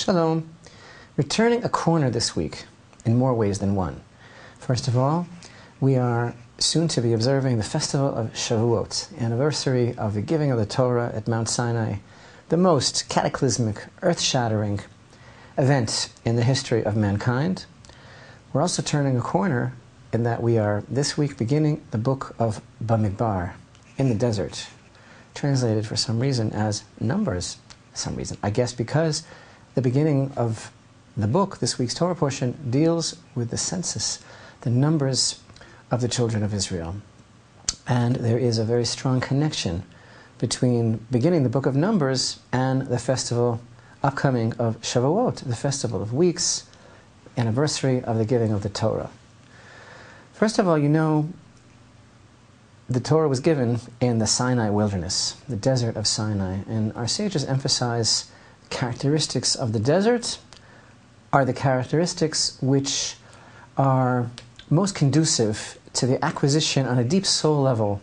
Shalom. We're turning a corner this week in more ways than one. First of all, we are soon to be observing the festival of Shavuot, the anniversary of the giving of the Torah at Mount Sinai, the most cataclysmic, earth-shattering event in the history of mankind. We're also turning a corner in that we are this week beginning the book of BaMidbar, in the desert, translated for some reason as numbers. Some reason, I guess because the beginning of the book, this week's Torah portion, deals with the census, the numbers of the children of Israel. And there is a very strong connection between beginning the book of Numbers and the festival upcoming of Shavuot, the festival of weeks, anniversary of the giving of the Torah. First of all, you know, the Torah was given in the Sinai wilderness, the desert of Sinai, and our sages emphasize characteristics of the desert are the characteristics which are most conducive to the acquisition on a deep soul level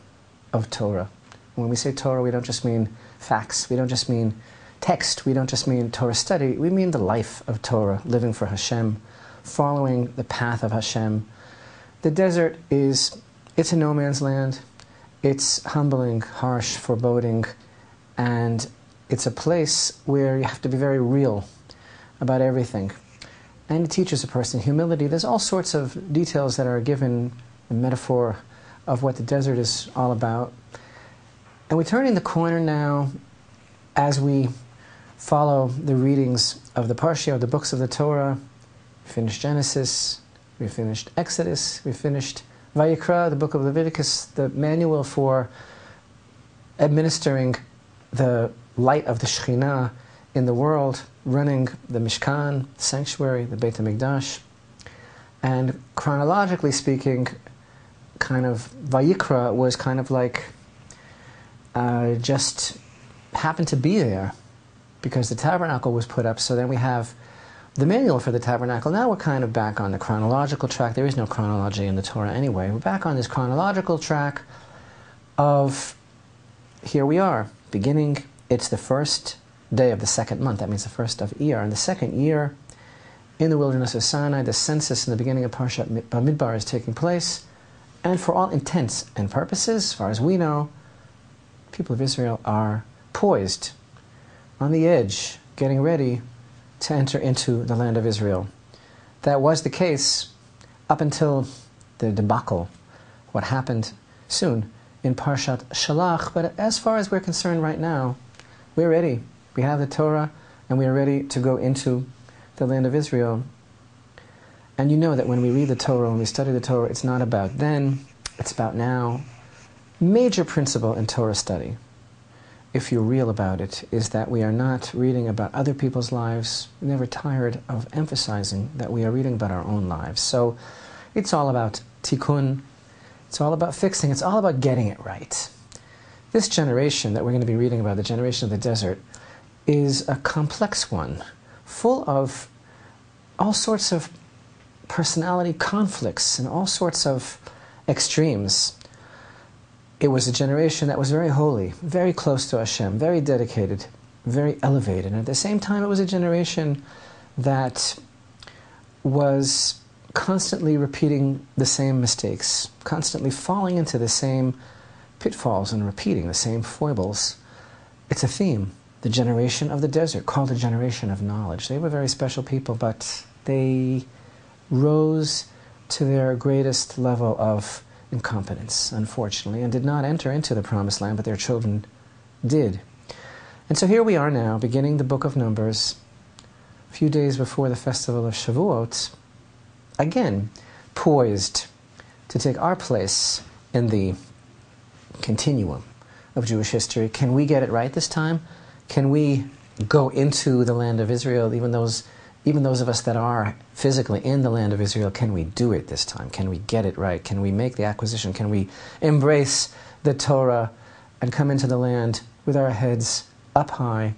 of Torah. When we say Torah, we don't just mean facts, we don't just mean text, we don't just mean Torah study, we mean the life of Torah, living for Hashem, following the path of Hashem. The desert it's a no man's land, it's humbling, harsh, foreboding, and it's a place where you have to be very real about everything. And it teaches a person humility. There's all sorts of details that are given, a metaphor of what the desert is all about. And we're turning the corner now as we follow the readings of the Parsha, of the books of the Torah. We finished Genesis, we finished Exodus, we finished Vayikra, the book of Leviticus, the manual for administering the light of the Shekhinah in the world, running the Mishkan, sanctuary, the Beit HaMikdash. And chronologically speaking, kind of Vayikra was kind of like just happened to be there because the tabernacle was put up. So then we have the manual for the tabernacle. Now we're kind of back on the chronological track. There is no chronology in the Torah anyway. We're back on this chronological track of, here we are, beginning. It's the first day of the second month. That means the first of Iyar. In the second year, in the wilderness of Sinai, the census in the beginning of Parshat BaMidbar is taking place. And for all intents and purposes, as far as we know, people of Israel are poised on the edge, getting ready to enter into the land of Israel. That was the case up until the debacle, what happened soon in Parshat Shalach. But as far as we're concerned right now, we're ready. We have the Torah, and we are ready to go into the land of Israel. And you know that when we read the Torah, when we study the Torah, it's not about then, it's about now. Major principle in Torah study, if you're real about it, is that we are not reading about other people's lives. We're never tired of emphasizing that we are reading about our own lives. So it's all about tikkun, it's all about fixing, it's all about getting it right. This generation that we're going to be reading about, the generation of the desert, is a complex one, full of all sorts of personality conflicts and all sorts of extremes. It was a generation that was very holy, very close to Hashem, very dedicated, very elevated. And at the same time, it was a generation that was constantly repeating the same mistakes, constantly falling into the same pitfalls and repeating the same foibles. It's a theme. The generation of the desert, called a generation of knowledge. They were very special people, but they rose to their greatest level of incompetence, unfortunately, and did not enter into the promised land, but their children did. And so here we are now, beginning the book of Numbers, a few days before the festival of Shavuot, again, poised to take our place in the continuum of Jewish history. Can we get it right this time? Can we go into the land of Israel, even those of us that are physically in the land of Israel, can we do it this time? Can we get it right? Can we make the acquisition? Can we embrace the Torah and come into the land with our heads up high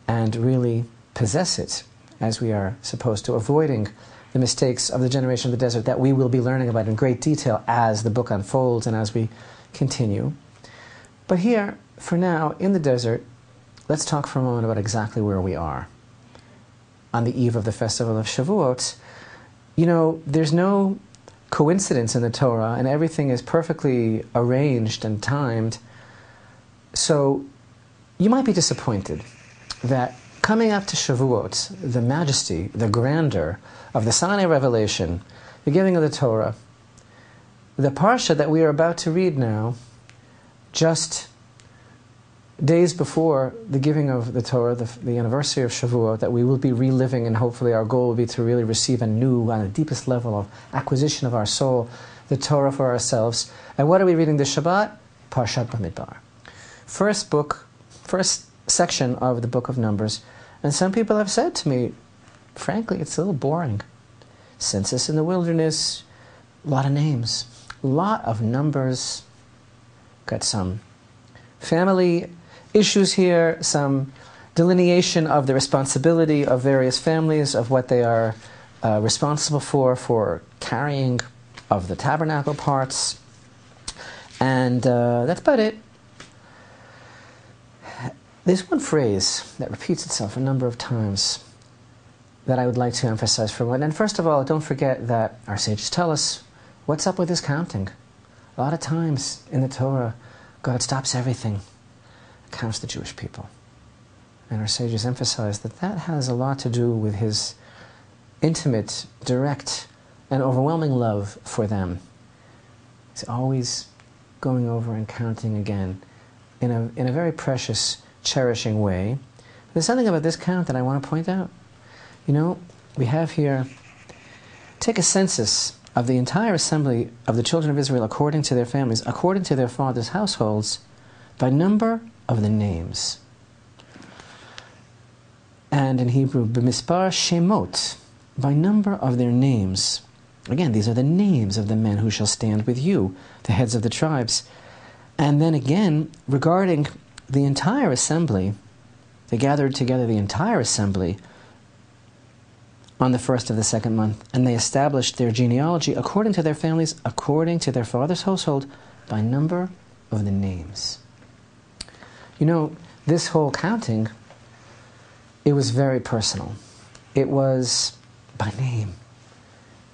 and really possess it as we are supposed to, avoiding the mistakes of the generation of the desert that we will be learning about in great detail as the book unfolds and as we continue. But here, for now, in the desert, let's talk for a moment about exactly where we are. on the eve of the festival of Shavuot, you know, there's no coincidence in the Torah, and everything is perfectly arranged and timed. So you might be disappointed that coming up to Shavuot, the majesty, the grandeur of the Sinai revelation, the giving of the Torah, the parsha that we are about to read now, just days before the giving of the Torah, the anniversary of Shavuot, that we will be reliving, and hopefully our goal will be to really receive anew, on the deepest level of acquisition of our soul, the Torah for ourselves. And what are we reading this Shabbat? Parshat BaMidbar. First section of the book of Numbers. And some people have said to me, frankly, it's a little boring. Census in the wilderness, a lot of names, a lot of numbers, got some family issues here, some delineation of the responsibility of various families, of what they are responsible for carrying of the tabernacle parts, and that's about it. There's one phrase that repeats itself a number of times that I would like to emphasize for a moment. And first of all, don't forget that our sages tell us, what's up with this counting? A lot of times in the Torah, God stops everything, counts the Jewish people. And our sages emphasize that that has a lot to do with his intimate, direct, and overwhelming love for them. He's always going over and counting again in a very precious, cherishing way. There's something about this count that I want to point out. You know, we have here, take a census of the entire assembly of the children of Israel according to their families, according to their fathers' households, by number of the names. And in Hebrew, BaMidbar Shemot, by number of their names. Again, these are the names of the men who shall stand with you, the heads of the tribes. And then again, regarding the entire assembly, they gathered together the entire assembly on the first of the second month, and they established their genealogy according to their families, according to their father's household, by number of the names. You know, this whole counting, it was very personal. It was by name.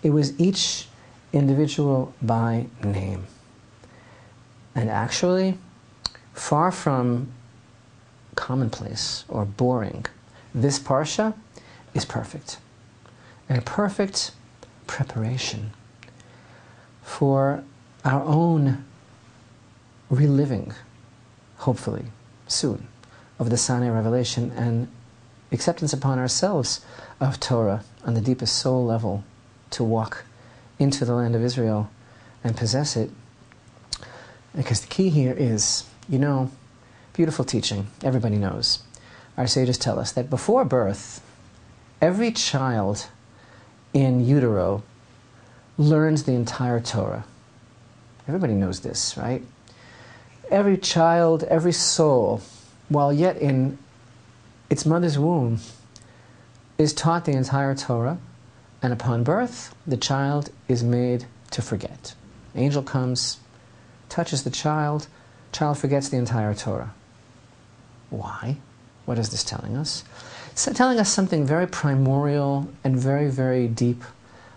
It was each individual by name. And actually, far from commonplace or boring, this parsha is perfect. A perfect preparation for our own reliving, hopefully, soon, of the Sinai revelation and acceptance upon ourselves of Torah on the deepest soul level, to walk into the land of Israel and possess it. Because the key here is, you know, beautiful teaching, everybody knows. Our sages tell us that before birth, every child in utero learns the entire Torah. Everybody knows this, right? Every child, every soul, while yet in its mother's womb, is taught the entire Torah, and upon birth, the child is made to forget. Angel comes, touches the child forgets the entire Torah. Why? What is this telling us? It's telling us something very primordial and very, very deep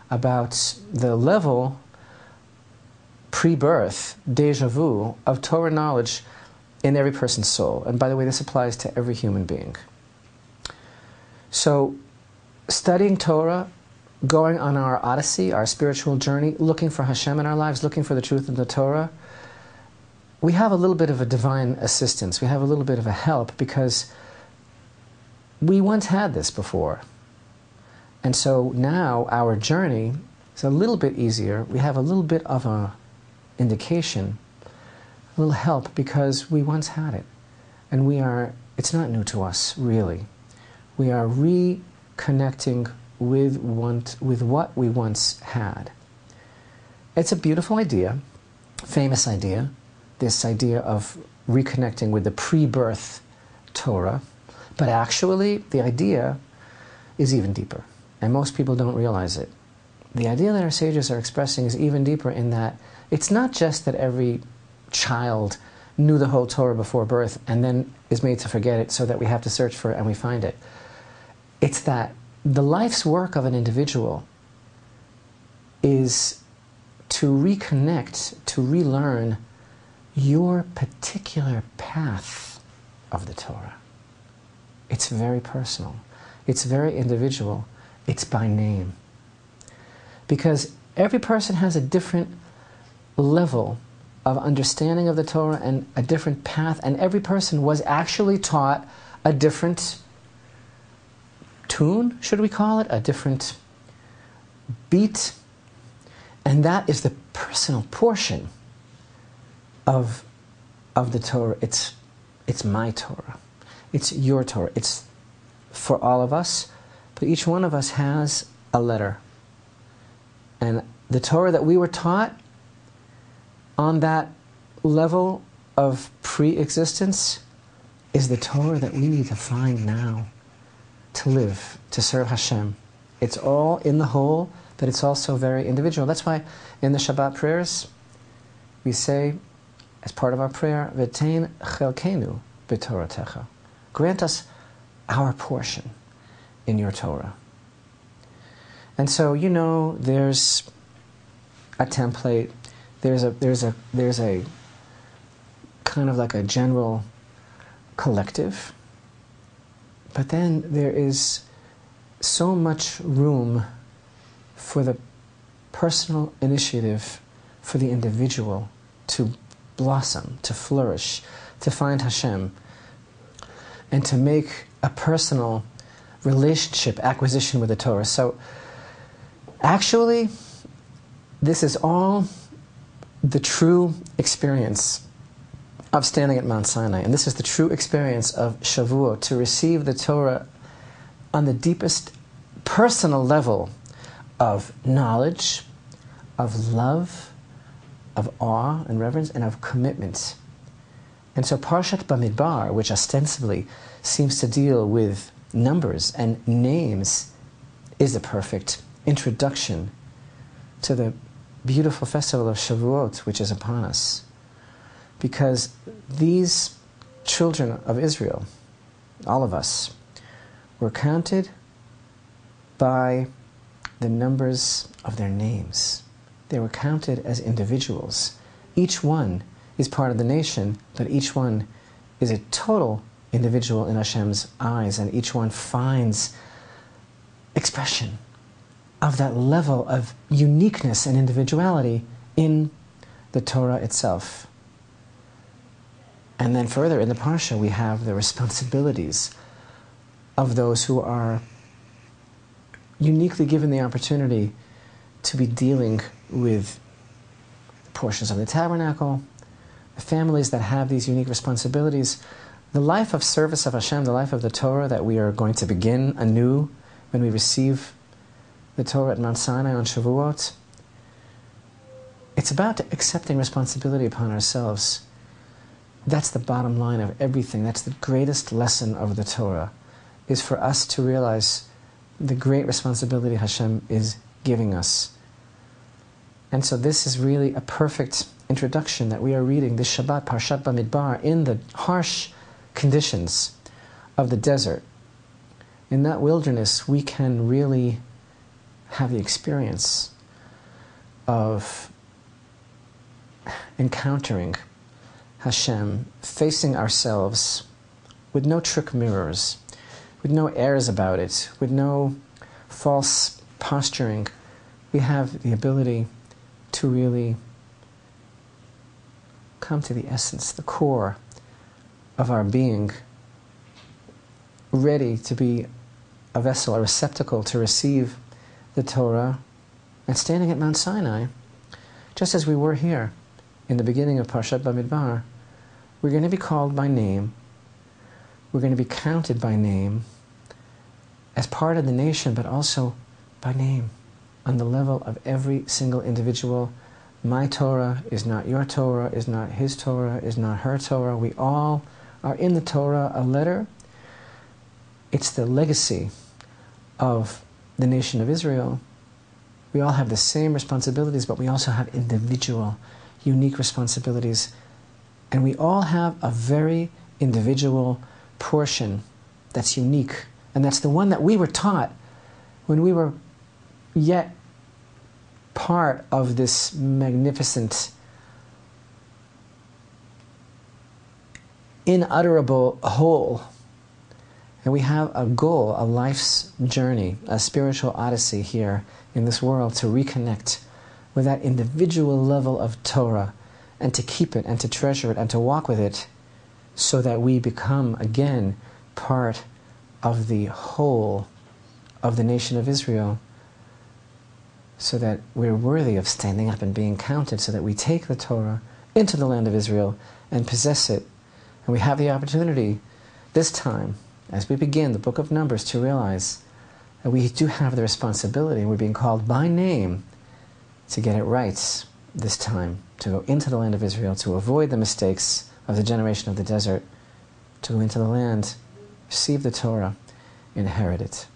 about the level, pre-birth, déjà vu, of Torah knowledge in every person's soul. And by the way, this applies to every human being. So, studying Torah, going on our odyssey, our spiritual journey, looking for Hashem in our lives, looking for the truth of the Torah, we have a little bit of a divine assistance. We have a little bit of a help, because we once had this before. And so now our journey is a little bit easier. We have a little bit of an indication, a little help, because we once had it. And it's not new to us, really. We are reconnecting with what we once had. It's a beautiful idea, famous idea, this idea of reconnecting with the pre-birth Torah. But actually, the idea is even deeper, and most people don't realize it. The idea that our sages are expressing is even deeper, in that it's not just that every child knew the whole Torah before birth and then is made to forget it, so that we have to search for it and we find it. It's that the life's work of an individual is to reconnect, to relearn your particular path of the Torah. It's very personal. It's very individual. It's by name. Because every person has a different level of understanding of the Torah and a different path, and every person was actually taught a different tune, should we call it, a different beat, and that is the personal portion of the Torah. It's my Torah. It's your Torah. It's for all of us, but each one of us has a letter. And the Torah that we were taught on that level of pre-existence is the Torah that we need to find now to live, to serve Hashem. It's all in the whole, but it's also very individual. That's why in the Shabbat prayers, we say, as part of our prayer, V'tein chelkenu b'Toratecha. Grant us our portion in your Torah. And so, you know, there's a template, there's a kind of like a general collective, but then there is so much room for the personal initiative, for the individual to blossom, to flourish, to find Hashem, and to make a personal relationship acquisition with the Torah. So actually, this is all the true experience of standing at Mount Sinai. And this is the true experience of Shavuot, to receive the Torah on the deepest personal level of knowledge, of love, of awe and reverence, and of commitment. And so Parshat BaMidbar, which ostensibly seems to deal with numbers and names, is a perfect introduction to the beautiful festival of Shavuot, which is upon us. Because these children of Israel, all of us, were counted by the numbers of their names. They were counted as individuals. Each one is part of the nation, but each one is a total individual in Hashem's eyes, and each one finds expression of that level of uniqueness and individuality in the Torah itself. And then further in the Parsha, we have the responsibilities of those who are uniquely given the opportunity to be dealing with portions of the tabernacle, the families that have these unique responsibilities, the life of service of Hashem, the life of the Torah that we are going to begin anew when we receive the Torah at Mount Sinai on Shavuot. It's about accepting responsibility upon ourselves. That's the bottom line of everything. That's the greatest lesson of the Torah, is for us to realize the great responsibility Hashem is giving us. And so this is really a perfect introduction that we are reading this Shabbat, Parshat BaMidbar, in the harsh conditions of the desert. In that wilderness, we can really have the experience of encountering Hashem, facing ourselves with no trick mirrors, with no airs about it, with no false posturing. We have the ability to really come to the essence, the core of our being, ready to be a vessel, a receptacle to receive the Torah, and standing at Mount Sinai, just as we were here in the beginning of Parshat BaMidbar. We're going to be called by name. We're going to be counted by name as part of the nation, but also by name on the level of every single individual. My Torah is not your Torah, is not his Torah, is not her Torah. We all are in the Torah, a letter. It's the legacy of the nation of Israel. We all have the same responsibilities, but we also have individual, unique responsibilities. And we all have a very individual portion that's unique. And that's the one that we were taught when we were yet part of this magnificent, inutterable whole. And we have a goal, a life's journey, a spiritual odyssey here in this world to reconnect with that individual level of Torah and to keep it and to treasure it and to walk with it so that we become again part of the whole of the nation of Israel, so that we're worthy of standing up and being counted, so that we take the Torah into the land of Israel and possess it. And we have the opportunity this time, as we begin the book of Numbers, to realize that we do have the responsibility, and we're being called by name to get it right this time, to go into the land of Israel, to avoid the mistakes of the generation of the desert, to go into the land, receive the Torah, inherit it.